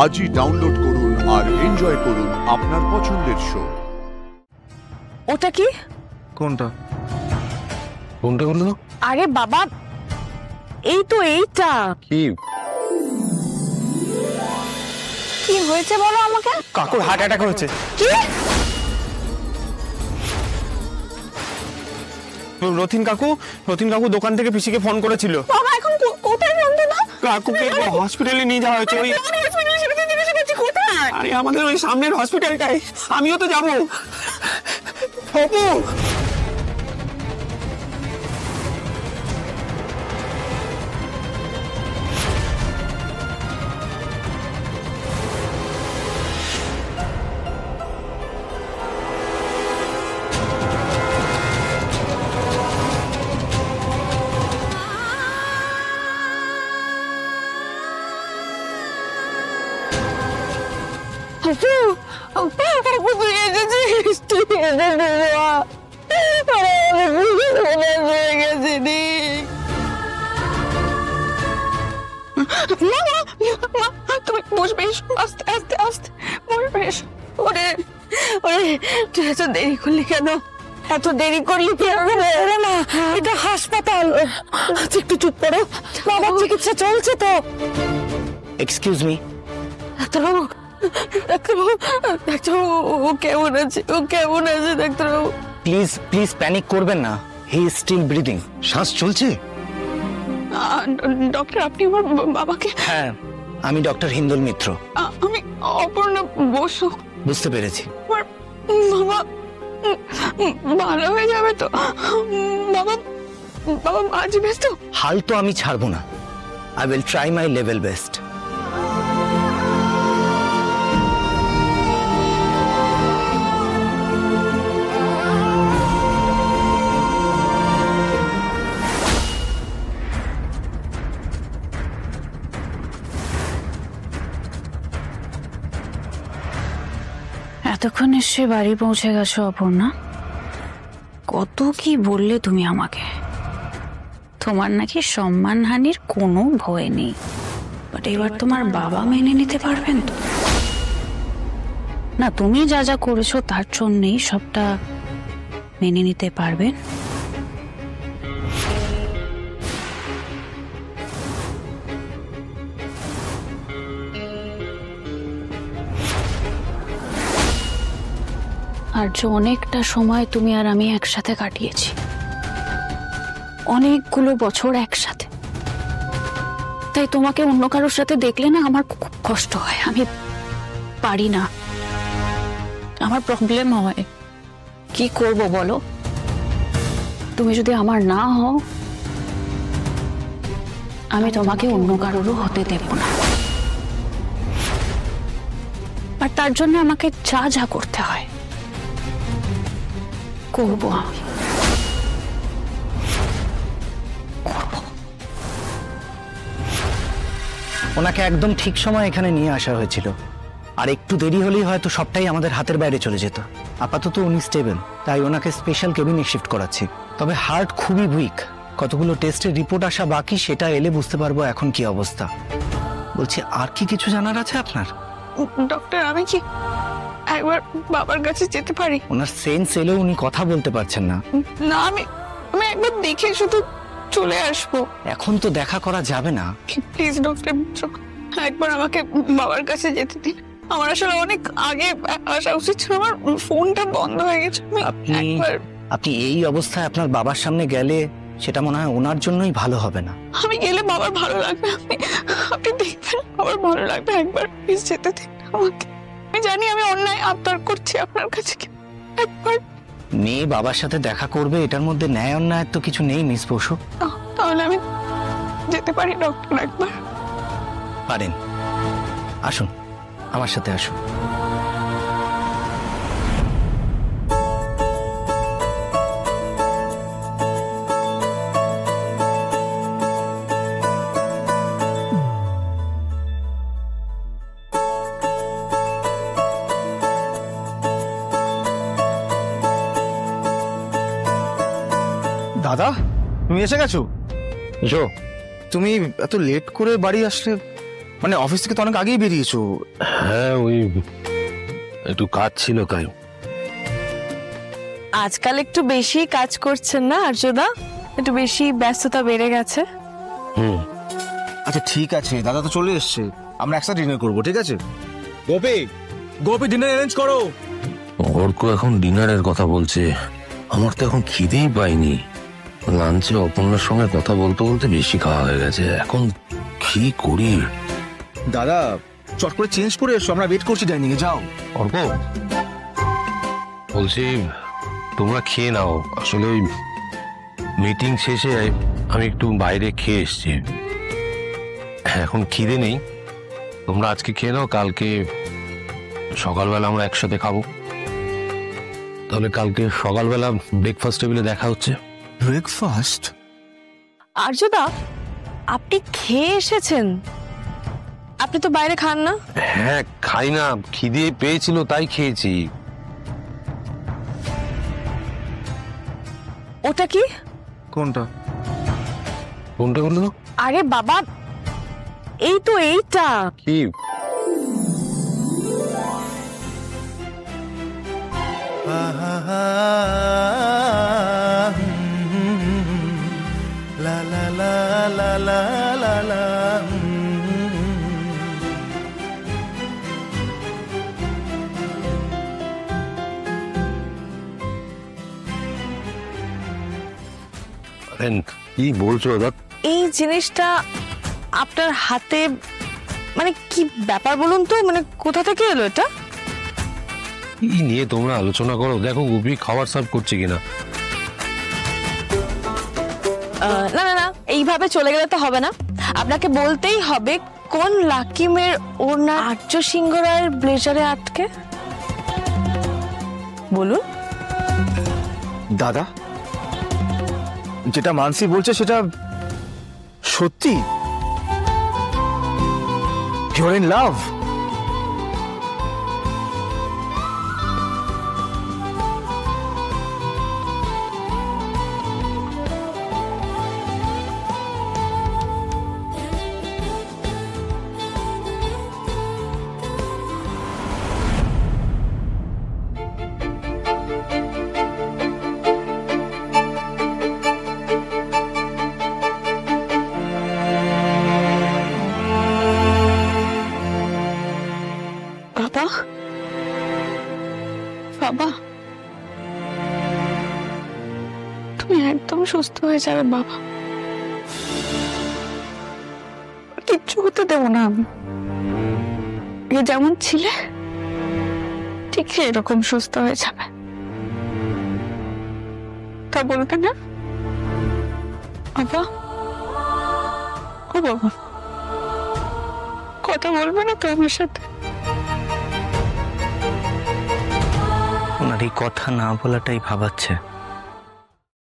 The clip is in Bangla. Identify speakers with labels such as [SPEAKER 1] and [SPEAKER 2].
[SPEAKER 1] আজই ডাউনলোড করুন আর এনজয় করুন আপনার পছন্দের শো।
[SPEAKER 2] ওটা কি?
[SPEAKER 3] কোনটা কোনটা বললো?
[SPEAKER 2] আরে বাবা, এই তো এইটা।
[SPEAKER 3] কি
[SPEAKER 2] কি হয়েছে বলো আমাকে।
[SPEAKER 3] কাকুর হার্ট অ্যাটাক হয়েছে।
[SPEAKER 2] কি?
[SPEAKER 3] রতিন কাকু দোকান থেকে পিসিকে ফোন করেছিল।
[SPEAKER 2] বাবা এখন কোথায় ফোন দিল?
[SPEAKER 3] কাকুকে হসপিটালে নিয়ে যাওয়া হয়েছে। আরে আমাদের ওই সামনের হসপিটালটাই, আমিও তো যাবো। অপু,
[SPEAKER 2] তুই এত দেরি করলি কেন? এত দেরি করলি কেন? না, এটা হাসপাতাল। একটু চুপ করো, বাবার চিকিৎসা চলছে তো।
[SPEAKER 3] Excuse me.
[SPEAKER 2] ডাক্তারবাবু, ও কেমন আছে? ডাক্তারবাবু
[SPEAKER 3] প্লিজ প্যানিক করবেন না। He is still breathing. শ্বাস চলছে।
[SPEAKER 2] ডক্টর, আপনি আমার বাবাকে?
[SPEAKER 3] হ্যাঁ, আমি ডক্টর হিন্দুল মিত্র।
[SPEAKER 2] আমি অপর্ণা বসু।
[SPEAKER 3] বুঝতে পেরেছি।
[SPEAKER 2] আমার বাবা ভালো হয়ে যাবে তো? বাবা বাঁচবে তো?
[SPEAKER 3] হাল তো আমি ছাড়বো না। I will try my level best.
[SPEAKER 4] এতক্ষণ নিশ্চয়ই বাড়ি পৌঁছে গেছো অপর্ণা। কত কি বললে তুমি আমাকে, তোমার নাকি সম্মানহানির কোনো ভয় নেই। বাট এবার তোমার বাবা মেনে নিতে পারবেন তো? না, তুমি যা যা করেছো তার জন্যই সবটা মেনে নিতে পারবেন? আর যে অনেকটা সময় তুমি আর আমি একসাথে কাটিয়েছি, অনেকগুলো বছর একসাথে। তাই তোমাকে অন্য কারোর সাথে দেখলে না আমার খুব কষ্ট হয়। আমি পারি না, আমার প্রবলেম হয়। কি করব বলো? তুমি যদি আমার না হও, আমি তোমাকে অন্য কারোরও হতে দেব না। আর তার জন্য আমাকে যা যা করতে হয় করবো আমি।
[SPEAKER 3] ওনাকে একদম ঠিক সময় এখানে নিয়ে আসা হয়েছিল। আর একটু দেরি হলেই হয়তো সবটাই আমাদের হাতের বাইরে চলে যেত। আপাতত উনি স্টেবল, তাই ওনাকে স্পেশাল কেবিনে শিফট করাচ্ছি। তবে হার্ট খুবই উইক। কতগুলো টেস্টের রিপোর্ট আসা বাকি, সেটা এলে বুঝতে পারবো এখন কি অবস্থা। বলছি, আর কি কিছু জানার আছে আপনার?
[SPEAKER 2] ডক্টর, আমি কি একবার বাবার কাছে যেতে পারি?
[SPEAKER 3] ওনার সেন্স এলেও উনি কথা বলতে পারছেন না।
[SPEAKER 2] না, আমি একবার দেখে শুধু চলে আসবো।
[SPEAKER 3] এখন তো দেখা করা যাবে না।
[SPEAKER 2] প্লিজ ডক্টর, একবার আমাকে বাবার কাছে যেতে দিন। আমার আসলে অনেক আগে আসা উচিত ছিল, আমার ফোনটা বন্ধ হয়ে গেছে।
[SPEAKER 3] আপনি এই অবস্থায় আপনার বাবার সামনে গেলে সেটা মনে হয় ওনার জন্যই ভালো হবে না।
[SPEAKER 2] আমি গেলে বাবার ভালো লাগবে। আপনি দেখবেন বাবার ভালো লাগবে। একবার প্লিজ যেতে দিন আমাকে। আমি জানি আমি অন্যায় আবদার করছি আপনার কাছে, একবার।
[SPEAKER 3] মেয়ে বাবার সাথে দেখা করবে, এটার মধ্যে ন্যায় অন্যায় তো কিছু নেই মিস বসু।
[SPEAKER 2] তাহলে আমি যেতে পারি ডক্টর? একবার
[SPEAKER 3] পারেন। আসুন, আমার সাথে আসুন।
[SPEAKER 5] দাদা, তুমি এসে গেছো?
[SPEAKER 3] জো,
[SPEAKER 5] তুমি এত লেট করে বাড়ি আসলে? মানে অফিস থেকে তো অনেক আগেই বেরিয়েছো।
[SPEAKER 6] হ্যাঁ, ওই একটু কাজ ছিল তাই।
[SPEAKER 2] আজকাল একটু বেশি কাজ করছেন না আর্যদা? একটু বেশি ব্যস্ততা বেড়ে গেছে।
[SPEAKER 6] হুম।
[SPEAKER 5] আচ্ছা ঠিক আছে, দাদা তো চলে এসছে, আমরা একসাথে ডিনার করবো, ঠিক আছে? গোপি, গোপি ডিনার অ্যারেঞ্জ করো।
[SPEAKER 6] অর্ক এখন ডিনারের কথা বলছে, আমার তো এখন খিদেই পাইনি। লাঞ্চে অপর্ণার সঙ্গে কথা বলতে বলতে বেশি খাওয়া হয়ে গেছে, এখন কি করি?
[SPEAKER 5] দাদা চট করে চেঞ্জ করে এসো, আমরা ওয়েট করছি ডাইনিং এ, যাও।
[SPEAKER 6] অর্ক বলছি, তোমরা খেয়ে নাও। আসলে ওই মিটিং শেষে আমি একটু বাইরে খেয়ে এসছি, এখন খিদে নেই। তোমরা আজকে খেয়ে নাও, কালকে সকালবেলা আমরা একসাথে খাবো। তাহলে কালকে সকালবেলা ব্রেকফাস্ট টেবিলে দেখা হচ্ছে।
[SPEAKER 5] ব্রেকফাস্ট?
[SPEAKER 2] আর্যদা, আপনি খেয়ে এসেছেন? আপনি তো বাইরে খান না।
[SPEAKER 6] হ্যাঁ, খাই না, খিদে পেয়েছিল তাই খেয়েছি।
[SPEAKER 2] ওটা কি?
[SPEAKER 5] কোনটা?
[SPEAKER 6] কোনটা বললো?
[SPEAKER 2] আরে বাবা, এই তো এইটা।
[SPEAKER 6] কি?
[SPEAKER 5] লা লা লা লা লা লা লা।
[SPEAKER 6] কি বলছো দাদা?
[SPEAKER 2] এই জিনিসটা আপনার হাতে, মানে কি ব্যাপার বলুন তো? মানে কোথা থেকে এলো এটা?
[SPEAKER 6] কি নিয়ে তোমরা আলোচনা করো? দেখো গুপি খাবার সার্ভ করছে কিনা।
[SPEAKER 2] না না না, এইভাবে চলে গেলে তো হবে না। আপনাকে বলতেই হবে কোন লাকি মেয়ের ওড়না আর্য সিংহ রায়ের ব্লেজারে আটকে। বলুন।
[SPEAKER 5] দাদা, যেটা মানসি বলছে সেটা সত্যি? Your in love?
[SPEAKER 4] বাবা, বাবা, তুমি একদম সুস্থ হয়ে যাবে বাবা। কিচ্ছু হতে দেবো না আমি। এ যেমন ছিলে ঠিক এরকম সুস্থ হয়ে যাবে। তা বলবে না বাবা? ও বাবা, কথা বলবে না তো আমার সাথে?
[SPEAKER 3] ওনার এই কথা না বলাটাই ভাবাচ্ছে।